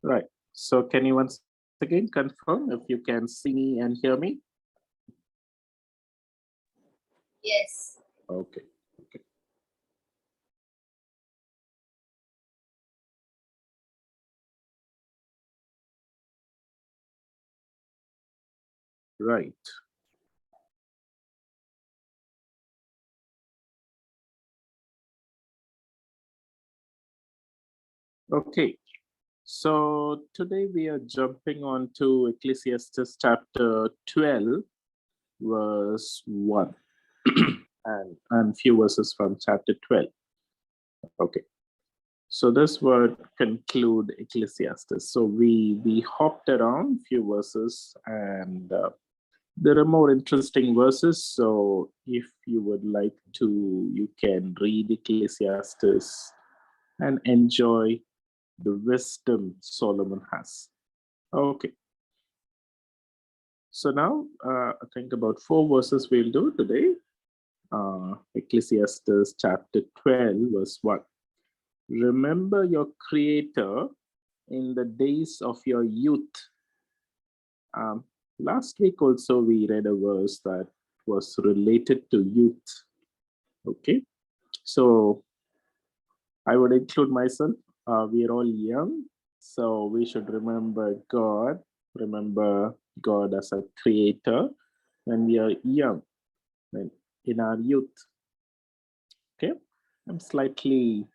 Right. So can you once again confirm if you can see me and hear me? Yes. Okay. Okay. Right. Okay. So today we are jumping on to Ecclesiastes chapter 12, verse 1, and few verses from chapter 12. Okay. So this would conclude Ecclesiastes. So we hopped around few verses, and there are more interesting verses. So if you would like to, you can read Ecclesiastes and enjoy the wisdom Solomon has. Okay. So now I think about four verses we'll do today. Ecclesiastes chapter 12, verse 1. Remember your Creator in the days of your youth. Um, Last week also we read a verse that was related to youth. Okay, so I would include myself. We are all young, so we should remember God as a creator when we are young, when in our youth. Okay, I'm slightly,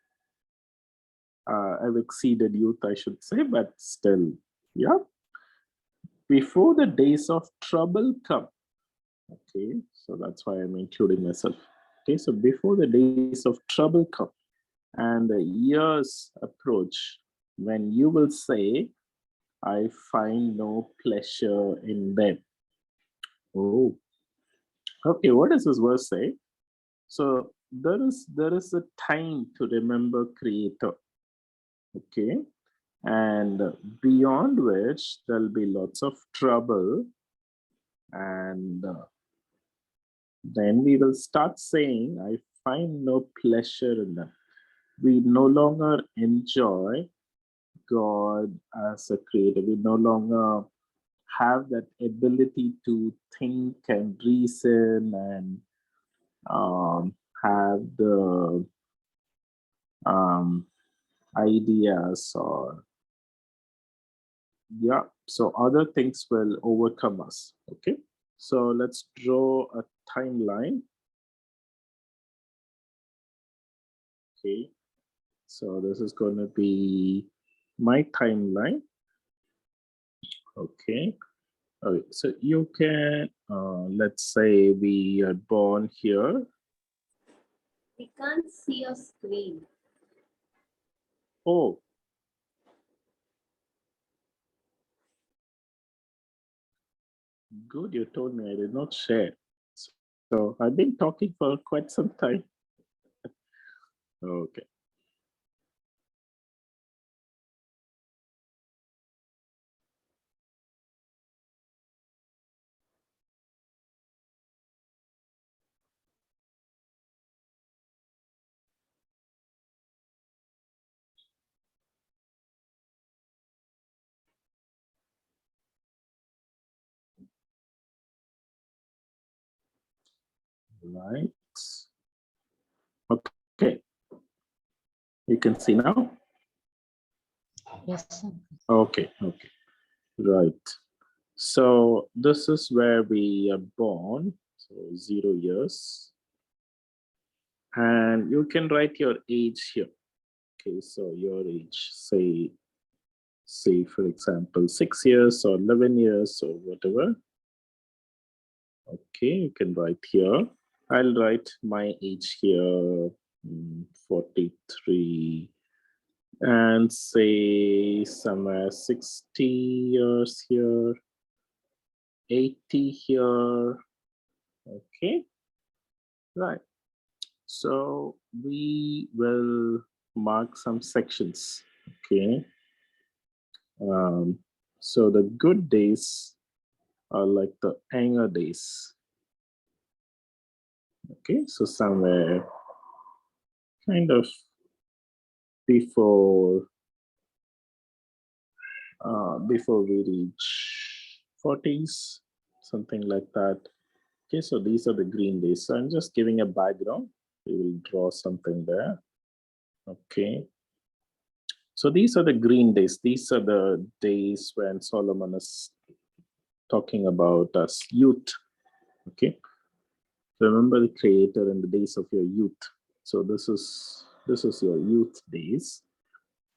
I've exceeded youth, I should say, but still, yeah. Before the days of trouble come. Okay, so that's why I'm including myself. Okay, so before the days of trouble come and the years approach, when you will say, I find no pleasure in them. Oh, okay, what does this verse say? So there is a time to remember Creator. Okay, and beyond which there'll be lots of trouble, and then we will start saying, I find no pleasure in them. We no longer enjoy God as a creator. We no longer have that ability to think and reason and have the um, ideas, or yeah, so other things will overcome us. Okay, so let's draw a timeline. Okay, so this is going to be my timeline. Okay. Okay, so you can, let's say we are born here. We can't see your screen. Oh, good, you told me I did not share. So I've been talking for quite some time. Okay. Right. Okay. You can see now? Yes, sir. Okay. Okay. Right. So this is where we are born. So 0 years. And you can write your age here. Okay. So your age, say for example 6 years or 11 years or whatever. Okay, you can write here. I'll write my age here, 43, and say somewhere 60 years here, 80 here. Okay, right. So we will mark some sections. Okay. So the good days are like the anger days. Okay, so somewhere kind of before before we reach 40s, something like that. Okay, so these are the green days. So I'm just giving a background. We will draw something there. Okay. So these are the green days. These are the days when Solomon is talking about us youth. Okay. Remember the Creator in the days of your youth. So this is your youth days.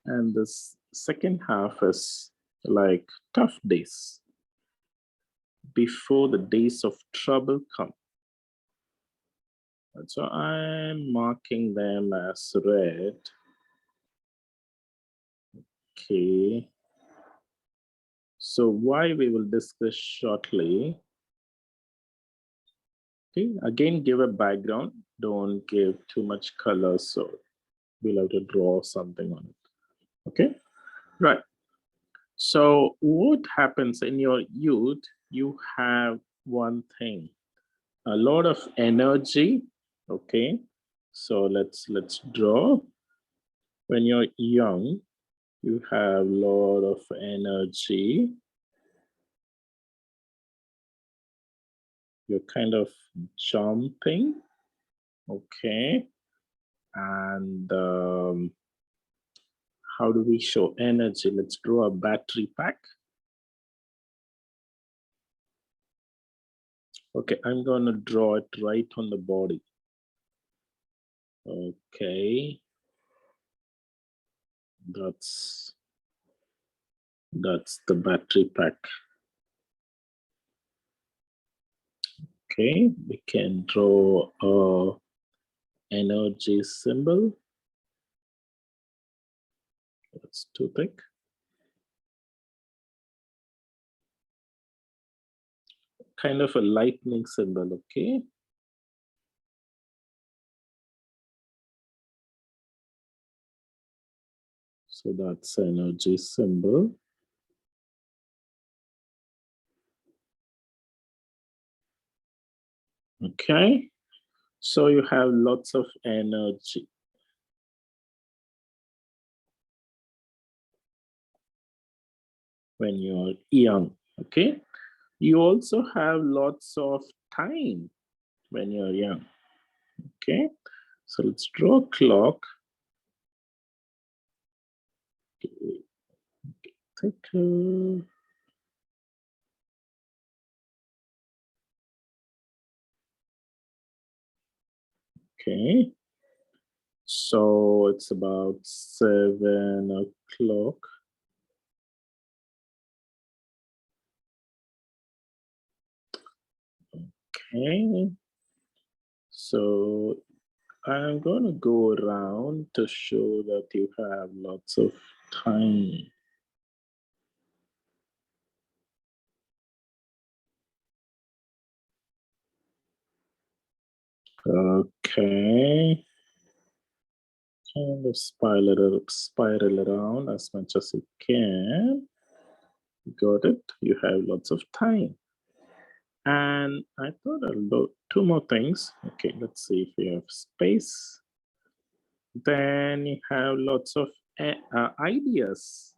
And this second half is like tough days before the days of trouble come. And so I'm marking them as red. Okay. So why we will discuss shortly. Okay, again, give a background. Don't give too much color, so we'll have to draw something on it. Okay, right. So what happens in your youth? You have one thing, a lot of energy. Okay, so let's draw. When you're young, you have a lot of energy. You're kind of jumping. Okay, and how do we show energy? Let's draw a battery pack. Okay, I'm going to draw it right on the body. Okay, that's the battery pack. Okay, we can draw a energy symbol. That's too thick. Kind of a lightning symbol, okay? So that's energy symbol. Okay, so you have lots of energy. When you're young, okay? You also have lots of time when you're young, okay? So let's draw a clock. Okay, so it's about 7 o'clock. Okay, so I'm going to go around to show that you have lots of time. Okay, kind of spiral around as much as you can. Got it. You have lots of time. And I thought I'll do 2 more things. Okay, let's see if we have space. Then you have lots of ideas.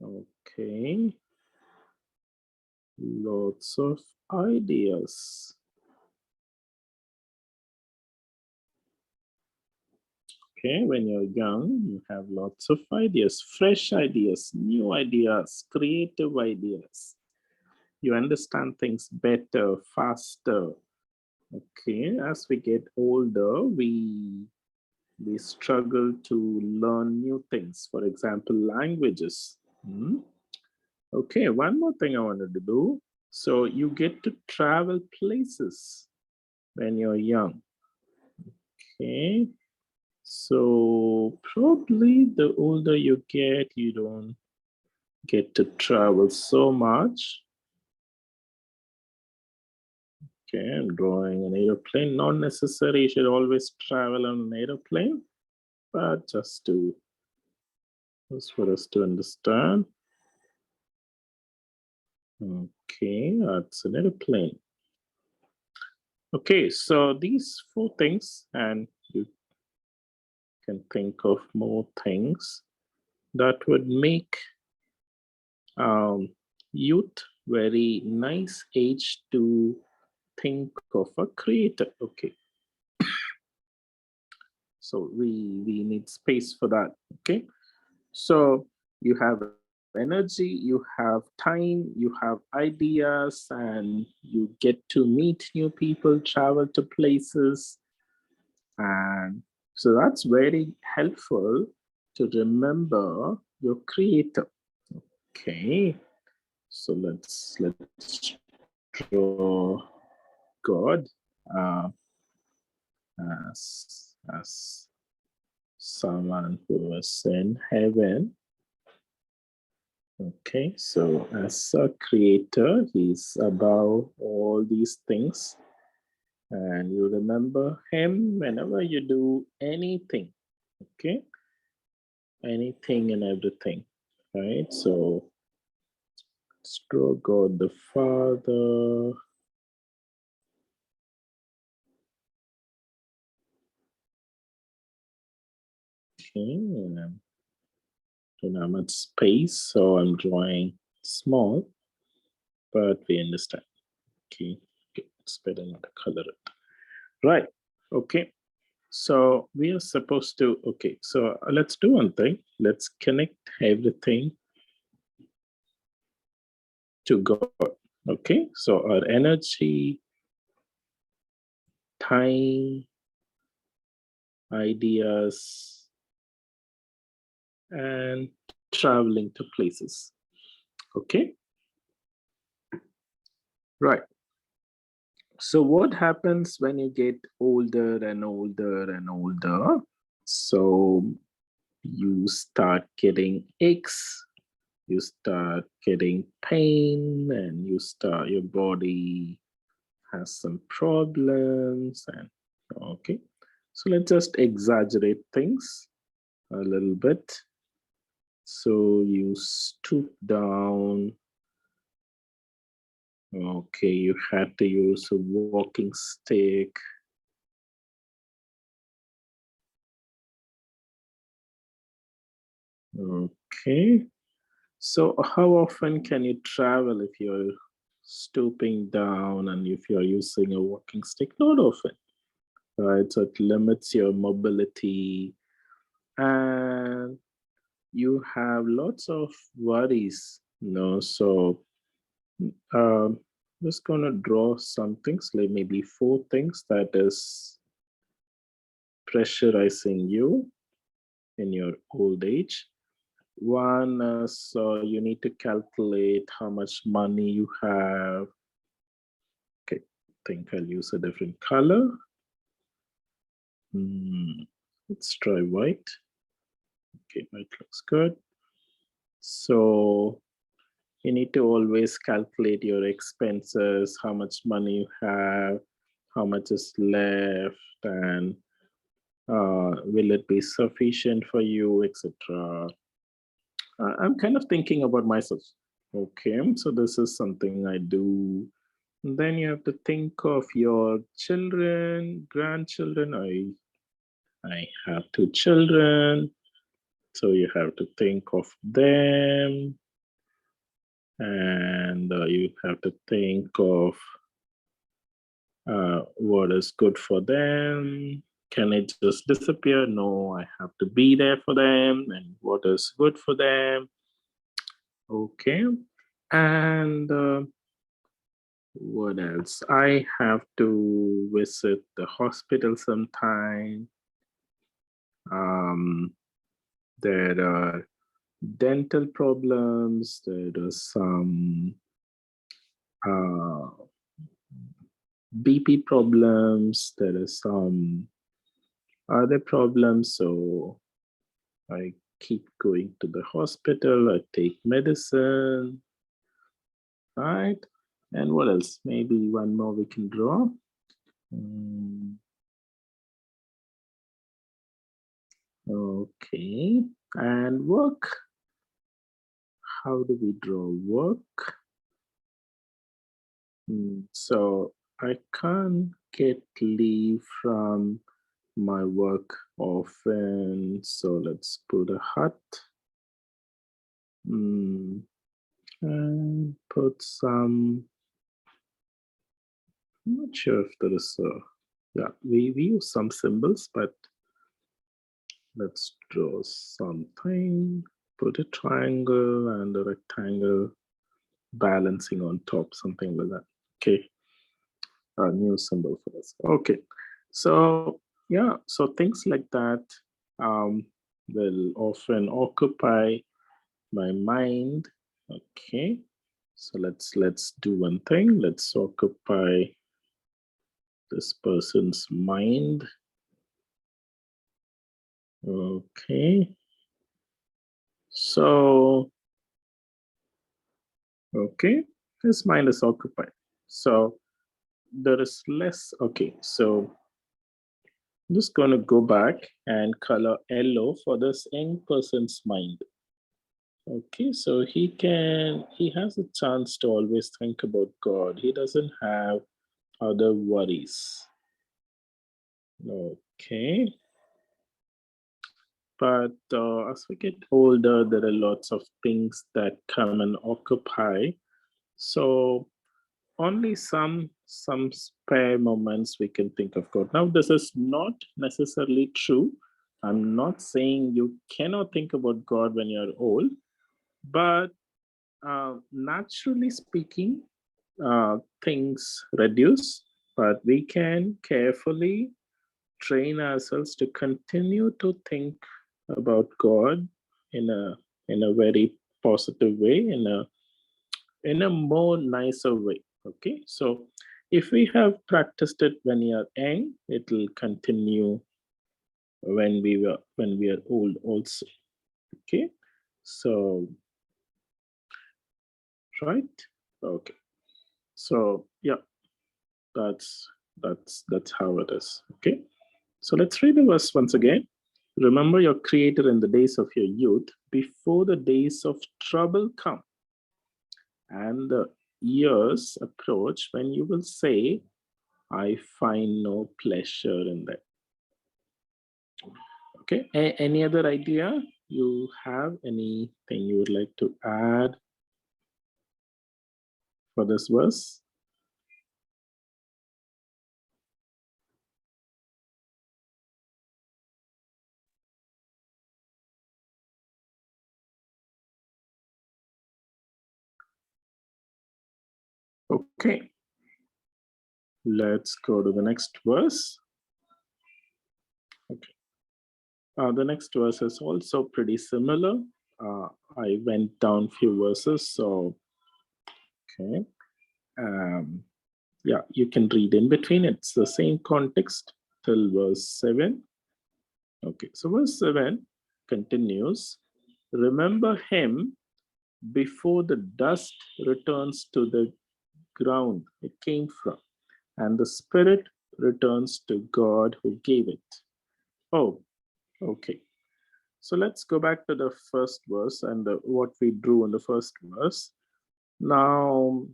Okay. Lots of ideas. Okay, when you're young, you have lots of ideas, fresh ideas, new ideas, creative ideas. You understand things better, faster. Okay, as we get older, we struggle to learn new things. For example, languages. Okay, one more thing I wanted to do. So you get to travel places when you're young. Okay, so probably the older you get, you don't get to travel so much. Okay, I'm drawing an aeroplane. Not necessary, you should always travel on an aeroplane, but just for us to understand. Okay, that's an aeroplane. Okay, so these 4 things, and you can think of more things that would make Youth, very nice age to think of a creator. Okay, so we need space for that. Okay, so you have energy, you have time, you have ideas, and you get to meet new people, travel to places, and so that's very helpful to remember your creator. Okay, so let's draw God as someone who is in heaven. Okay, so as a creator, he's above all these things. And you remember him whenever you do anything. Okay, anything and everything. Right? So let's draw God the Father. Okay, and I don't have much space, so I'm drawing small, but we understand. Okay, it's better not to color it. Right, okay. So we are supposed to, okay, so let's do one thing. Let's connect everything to God. Okay, so our energy, time, ideas, and traveling to places. Okay, right. So what happens when you get older and older and older? So you start getting aches, you start getting pain, and your body has some problems. And okay, so let's just exaggerate things a little bit. So you stoop down. Okay, you had to use a walking stick. Okay, so how often can you travel if you're stooping down and if you're using a walking stick? Not often, right? So it limits your mobility, and you have lots of worries, so just gonna draw some things, like maybe 4 things that is pressurizing you in your old age. One is you need to calculate how much money you have. Okay, I think I'll use a different color. Let's try white. Okay, white looks good. So you need to always calculate your expenses, how much money you have, how much is left, and will it be sufficient for you, etc. I'm kind of thinking about myself. Okay, so this is something I do. Then you have to think of your children, grandchildren. I have 2 children, so you have to think of them, and you have to think of what is good for them. Can it just disappear? No, I have to be there for them, and what is good for them. Okay, and what else? I have to visit the hospital sometime. There are dental problems. There are some uh, BP problems. There are some other problems. So I keep going to the hospital. I take medicine. Right. And what else? Maybe one more we can draw. Okay. And work. How do we draw work? So I can't get leave from my work often. So let's put a hut. and put some, I'm not sure if there is a, yeah, we use some symbols, but let's draw something, put a triangle and a rectangle balancing on top, something like that. Okay, a new symbol for us. Okay, so yeah, so things like that will often occupy my mind. Okay, so let's do one thing. Let's occupy this person's mind. Okay, so okay, his mind is occupied. So there is less. Okay, so I'm just going to go back and color yellow for this young person's mind. Okay, so he has a chance to always think about God. He doesn't have other worries. Okay. But as we get older, there are lots of things that come and occupy. So only some spare moments we can think of God. Now, this is not necessarily true. I'm not saying you cannot think about God when you're old, but naturally speaking, things reduce, but we can carefully train ourselves to continue to think about God in a very positive way, in a more nicer way. Okay, so if we have practiced it when you are young, it will continue when we are old also. Okay, so right, okay, so yeah, that's how it is. Okay, so let's read the verse once again. Remember your creator in the days of your youth, before the days of trouble come and the years approach when you will say, I find no pleasure in that. Okay, any other idea you have? Anything you would like to add for this verse? Okay, let's go to the next verse. Okay, the next verse is also pretty similar. I went down few verses, so okay. Yeah, you can read in between. It's the same context till verse 7. Okay, so verse 7 continues. Remember him before the dust returns to the ground it came from, and the spirit returns to God who gave it. Oh, okay. So let's go back to the first verse and what we drew in the first verse. Now,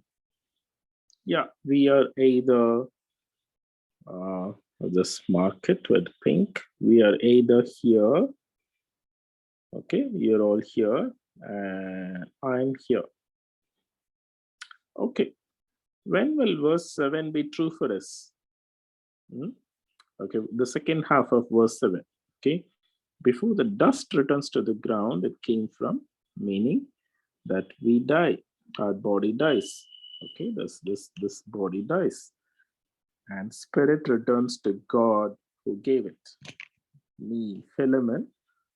yeah, we are either this market with pink. We are either here, okay, you're all here, and I'm here. Okay, when will verse 7 be true for us? Okay, the second half of verse 7, okay, before the dust returns to the ground it came from, meaning that we die, our body dies. Okay, this body dies, and spirit returns to God who gave it. Me, Philemon,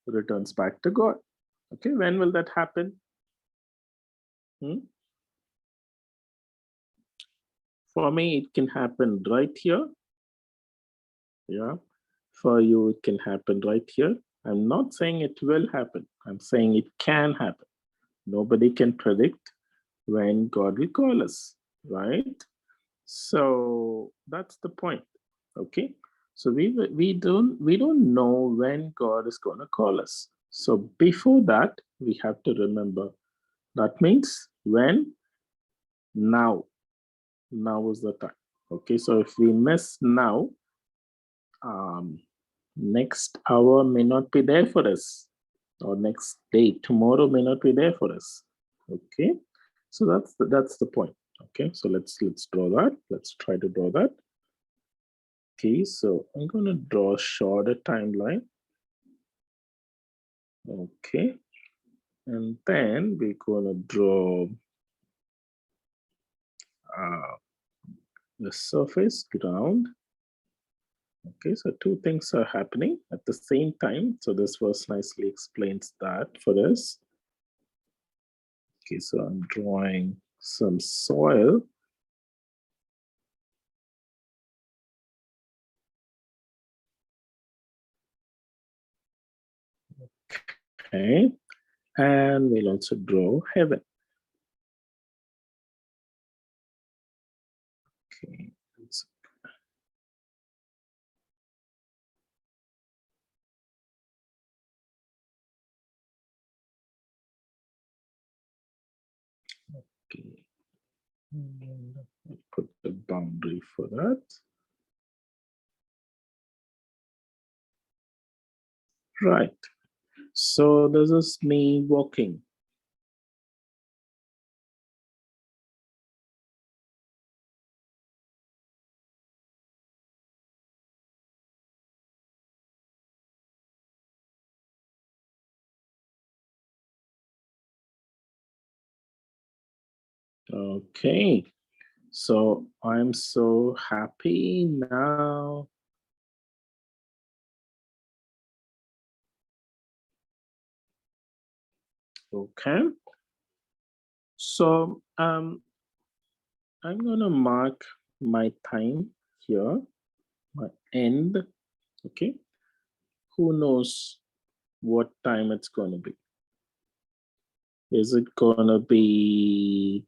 returns back to God. Okay, when will that happen? For me, it can happen right here. Yeah, for you, it can happen right here. I'm not saying it will happen. I'm saying it can happen. Nobody can predict when God will call us, right? So that's the point. Okay, so we don't know when God is going to call us. So before that, we have to remember. That means when? Now. Now is the time. Okay, so if we miss now, next hour may not be there for us, or next day, tomorrow may not be there for us. Okay, So that's the point. Okay, so let's draw that. Let's try to draw that. Okay, so I'm going to draw a shorter timeline. Okay, and then we're going to draw the surface ground. Okay, so two things are happening at the same time. So this verse nicely explains that for us. Okay, so I'm drawing some soil. Okay, and we'll also draw heaven. Okay, okay. And I'll put the boundary for that. Right. So this is me walking. Okay. So I'm so happy now. Okay. So I'm gonna mark my time here, my end. Okay. Who knows what time it's gonna be? Is it gonna be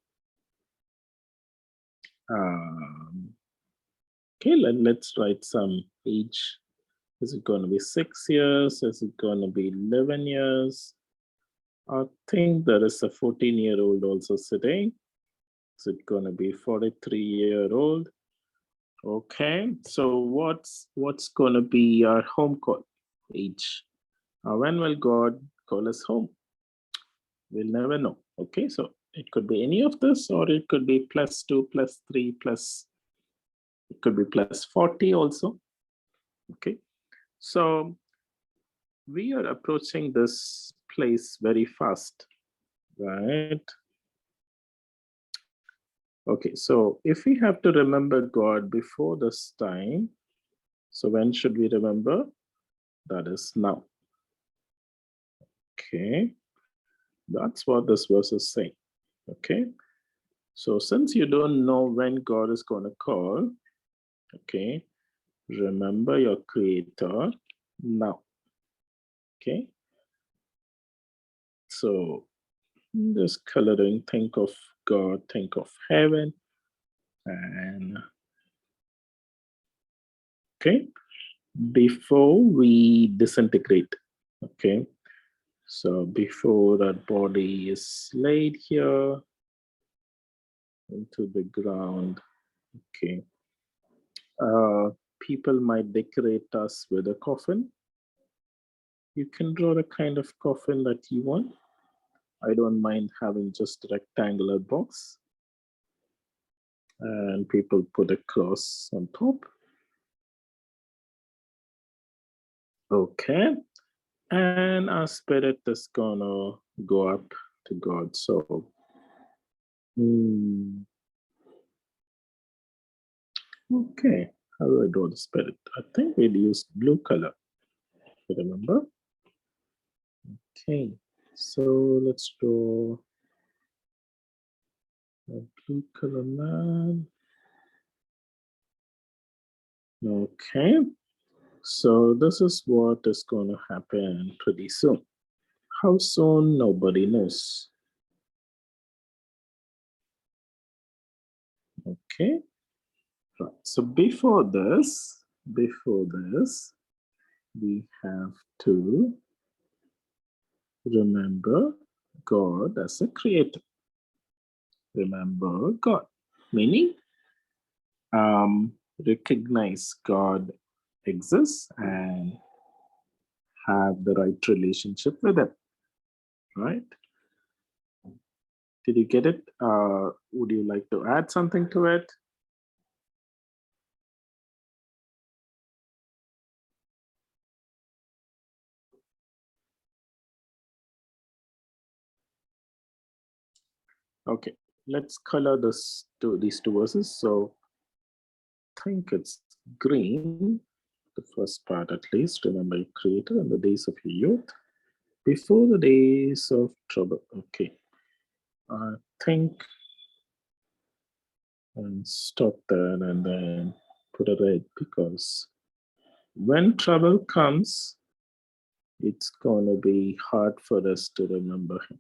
okay, let's write some age. Is it gonna be 6 years? Is it gonna be 11 years? I think there is a 14-year-old also sitting. Is it gonna be 43-year-old? Okay, so what's gonna be our home call age? When will God call us home? We'll never know. Okay, so it could be any of this, or it could be +2, +3, plus, it could be +40 also. Okay, so we are approaching this place very fast, right? Okay, so if we have to remember God before this time, so when should we remember? That is now. Okay, that's what this verse is saying. Okay, so since you don't know when God is going to call, okay, remember your Creator now. Okay, so just coloring, think of God, think of heaven, and okay, before we disintegrate. Okay, so before that body is laid here into the ground, okay, people might decorate us with a coffin. You can draw the kind of coffin that you want. I don't mind having just a rectangular box. And people put a cross on top. Okay. And our spirit is gonna go up to God. So, okay. How do I draw the spirit? I think we'd use blue color. You remember? Okay. So let's draw a blue color man. Okay. So this is what is going to happen pretty soon. How soon? Nobody knows. Okay. Right. So before this, we have to remember God as a creator. Remember God, meaning recognize God exists and have the right relationship with Him, right? Did you get it? Would you like to add something to it? Okay, let's color these two verses. So I think it's green, the first part at least. Remember your creator and the days of your youth, before the days of trouble. Okay, I think and stop there and then put a red, because when trouble comes, it's going to be hard for us to remember him.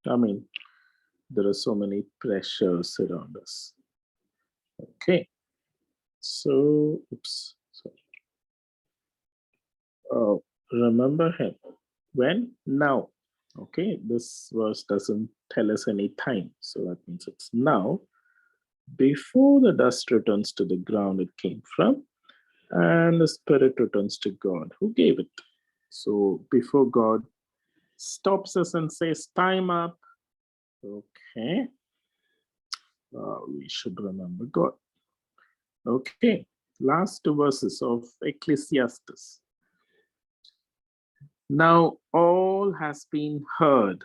I mean, there are so many pressures around us. Okay, so, oops, sorry. Oh, remember him. When? Now. Okay, this verse doesn't tell us any time, so that means it's now. Before the dust returns to the ground it came from, and the spirit returns to God who gave it. So before God stops us and says, time up, okay, we should remember God. Okay, last two verses of Ecclesiastes. Now all has been heard.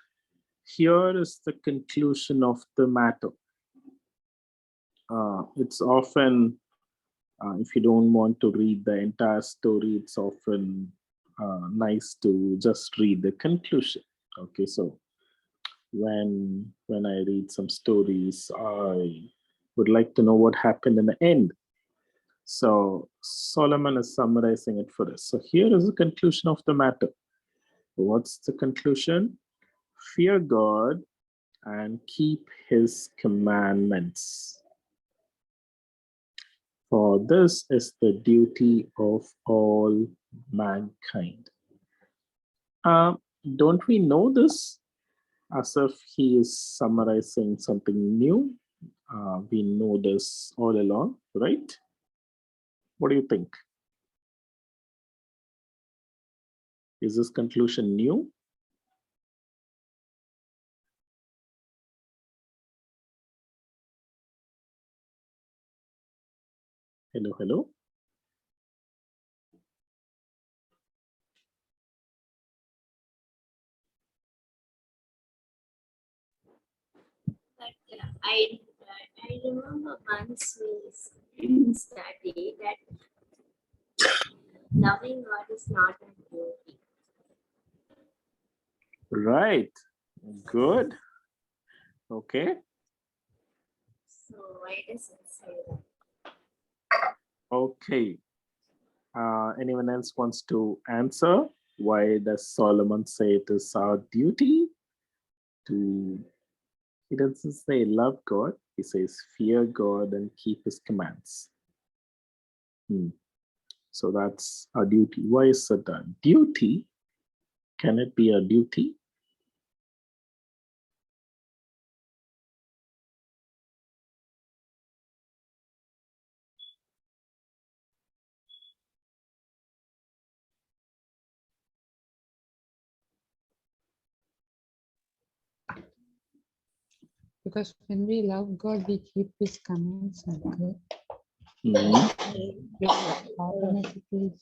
Here is the conclusion of the matter. It's often, if you don't want to read the entire story, it's often nice to just read the conclusion. Okay, so when I read some stories, I would like to know what happened in the end. So Solomon is summarizing it for us. So here is the conclusion of the matter. What's the conclusion? Fear God and keep his commandments. For this is the duty of all mankind. Don't we know this? As if he is summarizing something new. We know this all along, right? What do you think? Is this conclusion new? Hello, hello. But I remember once we studied that loving God is not a duty. Right. Good. Okay. So why does it say that? Okay. Anyone else wants to answer? Why does Solomon say it is our duty to? He doesn't say love God. He says fear God and keep his commands. So that's our duty. Why is it a duty? Can it be a duty? Because when we love God, we keep his commands, okay? Mm-hmm. Automatically.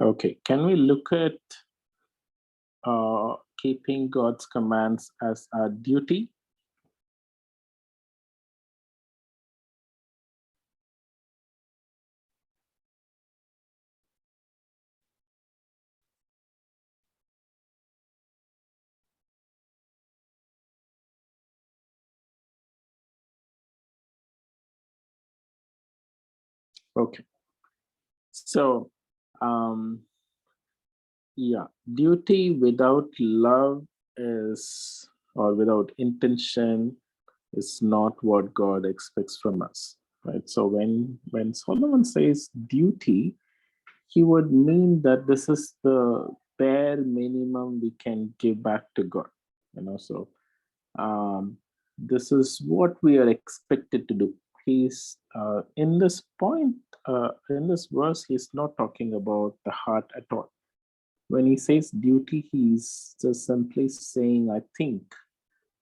Okay, can we look at keeping God's commands as our duty? Okay, so yeah, duty without love is, or without intention, is not what God expects from us, right? So when Solomon says duty, he would mean that this is the bare minimum we can give back to God, so this is what we are expected to do. He's in this point, in this verse, he's not talking about the heart at all. when he says duty, he's just simply saying, I think.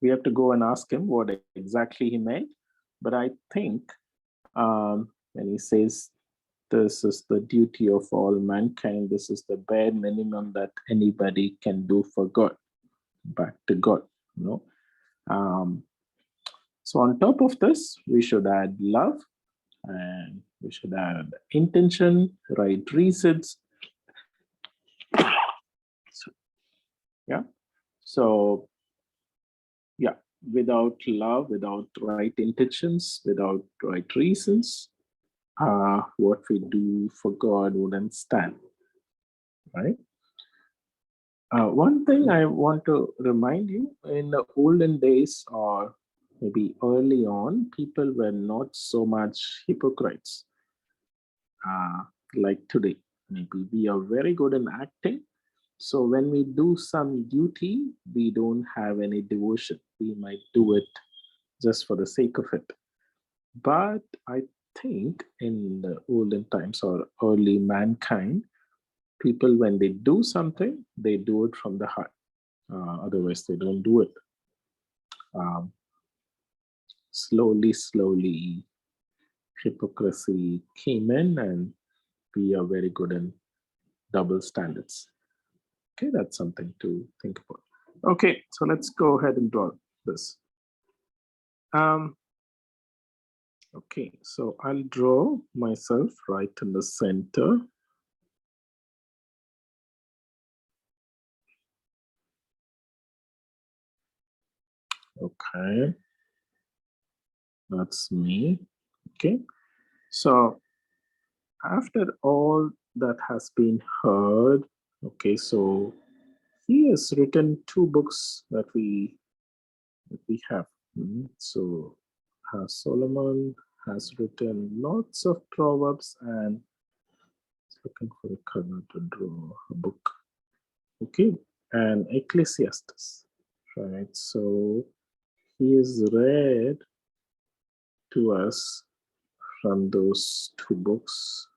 We have to go and ask him what exactly he meant. But I think when he says this is the duty of all mankind, this is the bare minimum that anybody can do for God, back to God. You know, so on top of this, we should add love, and we should add intention, right reasons. So, yeah. So yeah, without love, without right intentions, without right reasons, what we do for God wouldn't stand, right? One thing I want to remind you, in the olden days or maybe early on, people were not so much hypocrites uh, like today. Maybe we are very good in acting. So when we do some duty, we don't have any devotion. We might do it just for the sake of it. But I think in the olden times or early mankind, people, when they do something, they do it from the heart. Otherwise, they don't do it. Um, slowly, hypocrisy came in, and we are very good in double standards. Okay, that's something to think about. Okay, so let's go ahead and draw this. Okay, so I'll draw myself right in the center. Okay, that's me. Okay, so after all that has been heard, okay, so he has written two books that we have. So Solomon has written lots of proverbs, and looking for a color to draw a book. Okay, and Ecclesiastes, right? So he is read to us from those two books.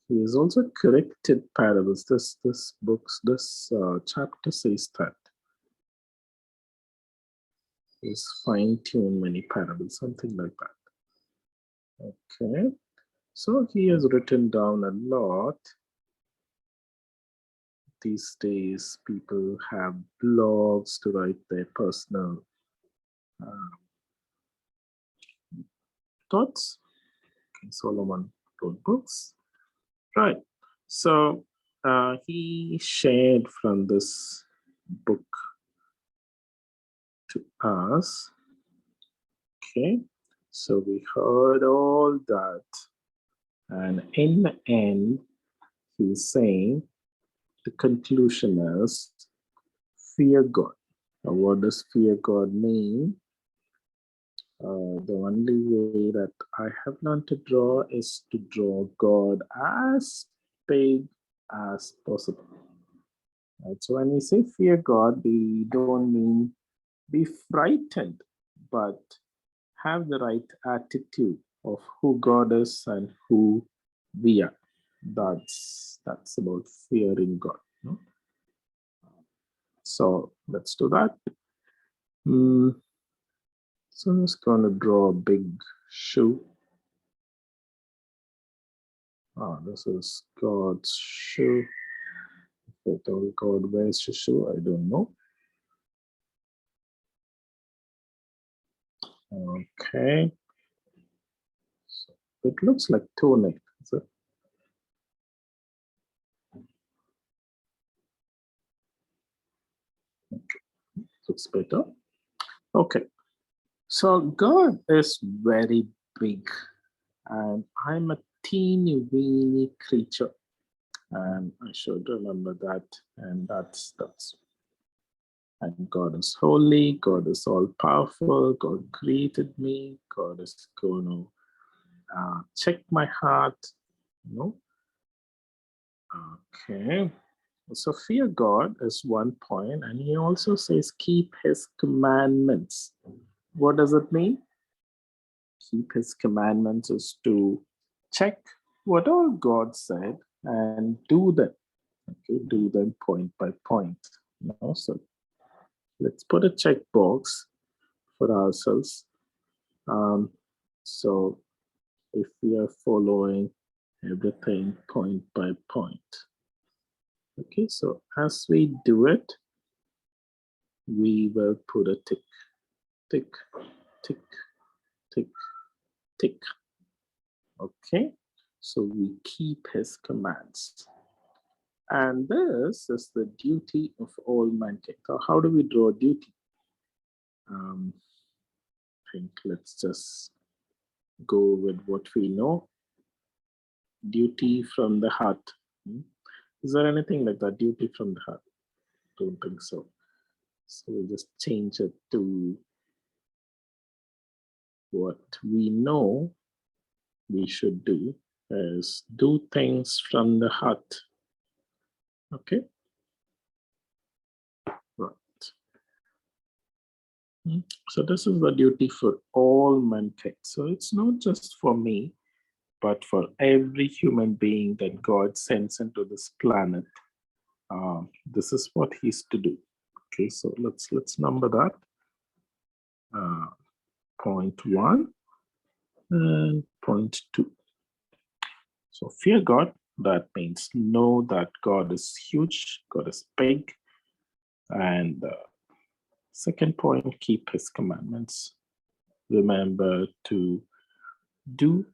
He has also corrected parables. This chapter says that he's fine-tuned many parables, something like that. Okay, so he has written down a lot. These days, people have blogs to write their personal thoughts. Okay, Solomon wrote books. Right. So he shared from this book to us. Okay. So we heard all that. And in the end, he's saying the conclusion is fear God. Now, what does fear God mean? The only way that I have learned to draw is to draw God as big as possible. Right? So when we say fear God, we don't mean be frightened, but have the right attitude of who God is and who we are. That's about fearing God. No? So let's do that. So I'm just going to draw a big shoe. This is God's shoe. If I told God wears the shoe, I don't know. Okay. So it looks like toenail. Is it? Okay. Looks better. Okay. So God is very big, and I'm a teeny weeny creature, and I should remember that. And that's. And God is holy. God is all powerful. God created me. God is going to check my heart. You know. Okay. So fear God is one point, and he also says keep his commandments. What does it mean? Keep his commandments is to check what all God said and do them. Okay, do them point by point. Now, so let's put a checkbox for ourselves. So if we are following everything point by point. Okay, so as we do it, we will put a tick, tick, tick, tick, tick. Okay, so we keep his commands. And this is the duty of all mankind. So how do we draw duty? I think let's just go with what we know. Duty from the heart. Is there anything like that? Duty from the heart? Don't think so. So we'll just change it to what we know we should do is do things from the heart. Okay. Right. So this is the duty for all mankind. So it's not just for me, but for every human being that God sends into this planet. This is what he's to do. Okay, so let's number that. Point 1 and point 2. So fear God. That means know that God is huge, God is big, and second point, keep his commandments. Remember to do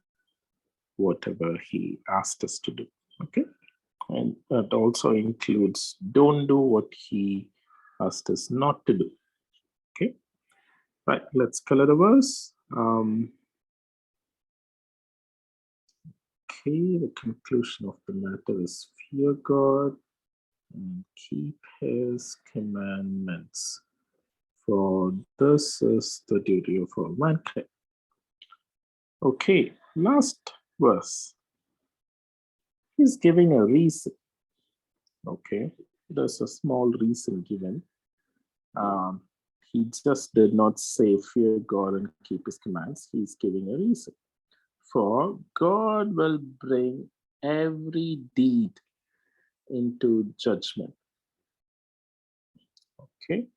whatever he asked us to do. Okay. And that also includes don't do what he asked us not to do. Okay. Right. Let's color the verse. Okay. The conclusion of the matter is fear God and keep his commandments. For this is the duty of all mankind. Okay, last verse. He's giving a reason. Okay, there's a small reason given. He just did not say fear God and keep his commands. He's giving a reason. For God will bring every deed into judgment. Okay,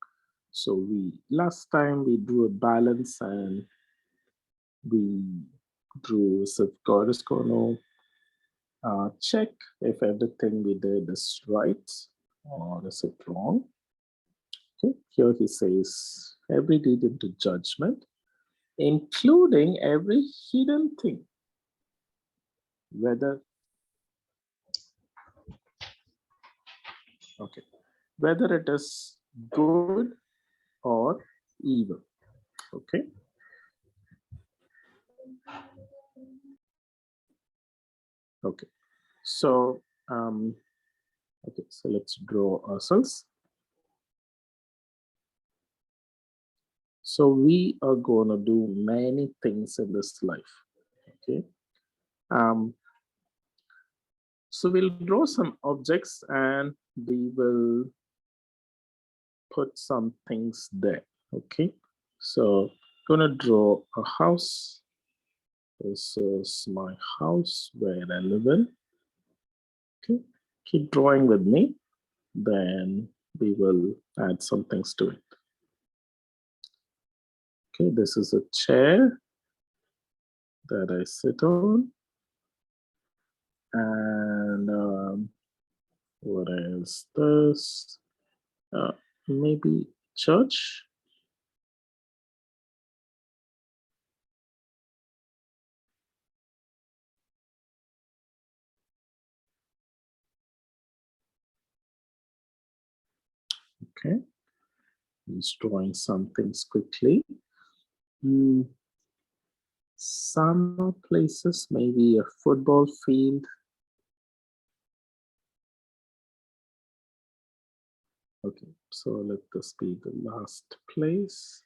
so last time we drew a balance and we drew as if God is going to check if everything we did is right or is it wrong. Okay. Here he says every deed into judgment, including every hidden thing, whether it is good or evil. Okay. Okay. So so let's draw ourselves. So we are going to do many things in this life. Okay. So we'll draw some objects and we will put some things there. Okay. So I'm gonna draw a house. This is my house where I live in. Okay. Keep drawing with me. Then we will add some things to it. Okay, this is a chair that I sit on. And what is this? Maybe church. Okay, just drawing some things quickly. Some places, maybe a football field. Okay, so let this be the last place.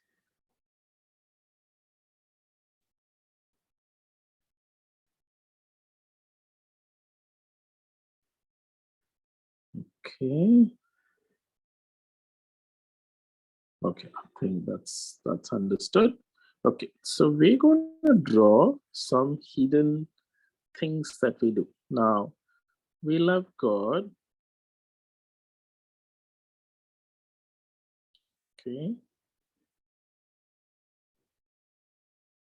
Okay. Okay, I think that's understood. Okay, so we're going to draw some hidden things that we do. Now, we love God, Okay.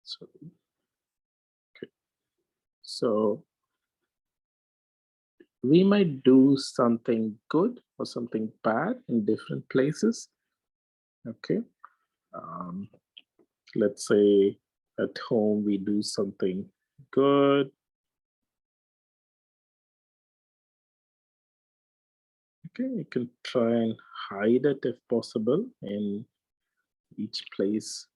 So, okay. So we might do something good or something bad in different places. Okay. Let's say at home we do something good. Okay, you can try and hide it if possible in each place.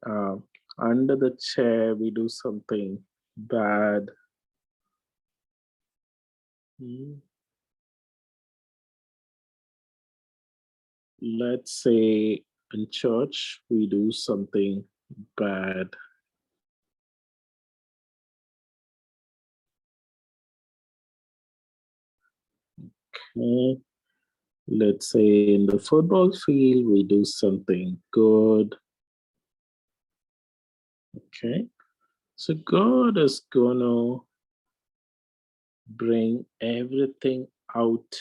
Under the chair, we do something bad. Let's say in church, we do something bad. Okay. Let's say in the football field, we do something good. Okay. So God is going to bring everything out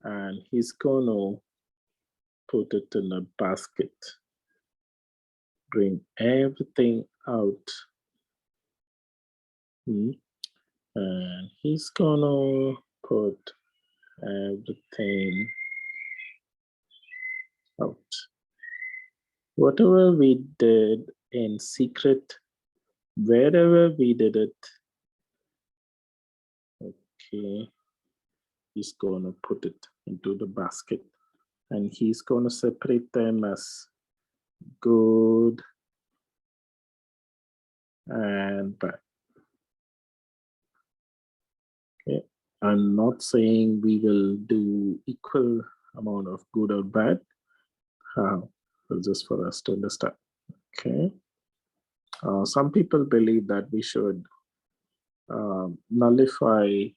and he's going to put it in a basket. Bring everything out. And he's going to put everything out. Whatever we did in secret, wherever we did it, okay, he's going to put it into the basket and he's going to separate them as good and bad. Okay, I'm not saying we will do equal amount of good or bad. Just for us to understand. Okay. Some people believe that we should nullify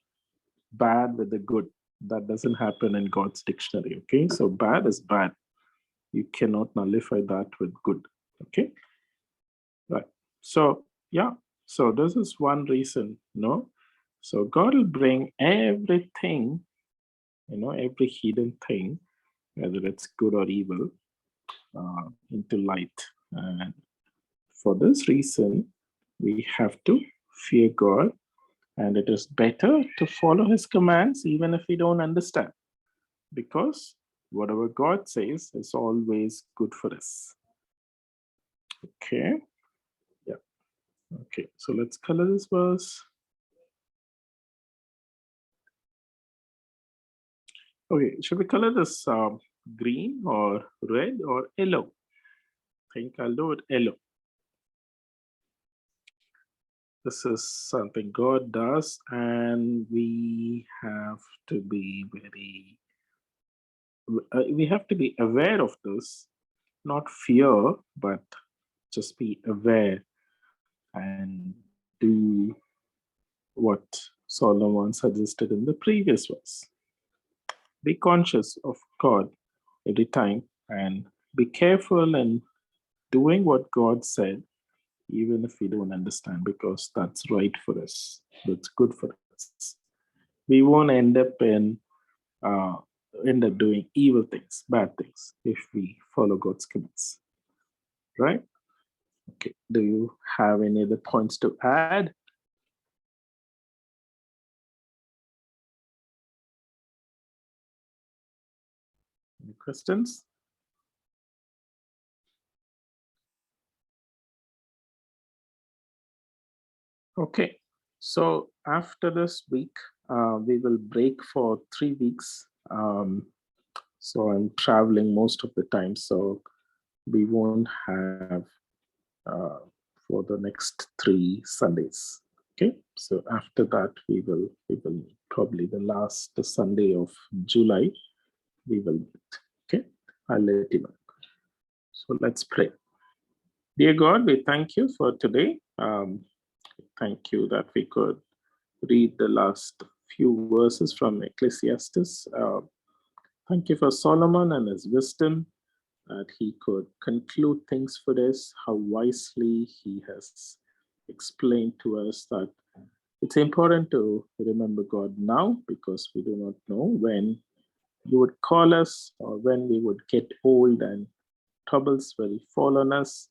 bad with the good. That doesn't happen in God's dictionary. Okay, so bad is bad. You cannot nullify that with good. Okay, right. So yeah, so this is one reason. No, so God will bring everything, every hidden thing, whether it's good or evil, into light. And for this reason, we have to fear God, and it is better to follow his commands even if we don't understand, because whatever God says is always good for us. Okay. Yeah. Okay. So let's color this verse. Okay. Should we color this green or red or yellow? I think I'll do it yellow. This is something God does, and we have to be aware of this, not fear, but just be aware and do what Solomon suggested in the previous verse. Be conscious of God every time and be careful in doing what God said, even if we don't understand, because that's right for us. That's good for us. We won't end up doing evil things, bad things, if we follow God's commands. Right? Okay. Do you have any other points to add? Any questions? Okay. So after this week, we will break for 3 weeks. So I'm traveling most of the time, so we won't have for the next 3 Sundays. Okay. So after that, we will probably the last Sunday of July, we will meet. Okay. I'll let you know. So let's pray. Dear God, we thank you for today. Thank you that we could read the last few verses from Ecclesiastes. Thank you for Solomon and his wisdom, that he could conclude things for us, how wisely he has explained to us that it's important to remember God now, because we do not know when you would call us, or when we would get old and troubles will fall on us.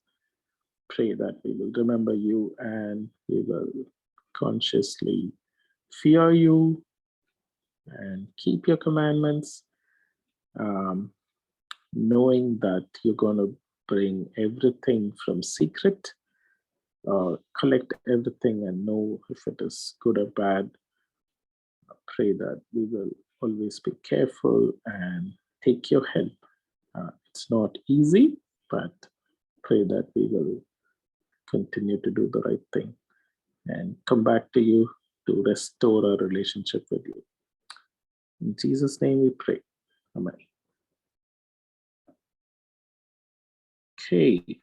Pray that we will remember you and we will consciously fear you and keep your commandments, knowing that you're going to bring everything from secret, collect everything and know if it is good or bad. Pray that we will always be careful and take your help. It's not easy, but pray that we will continue to do the right thing and come back to you to restore our relationship with you. In Jesus' name we pray. Amen. Okay.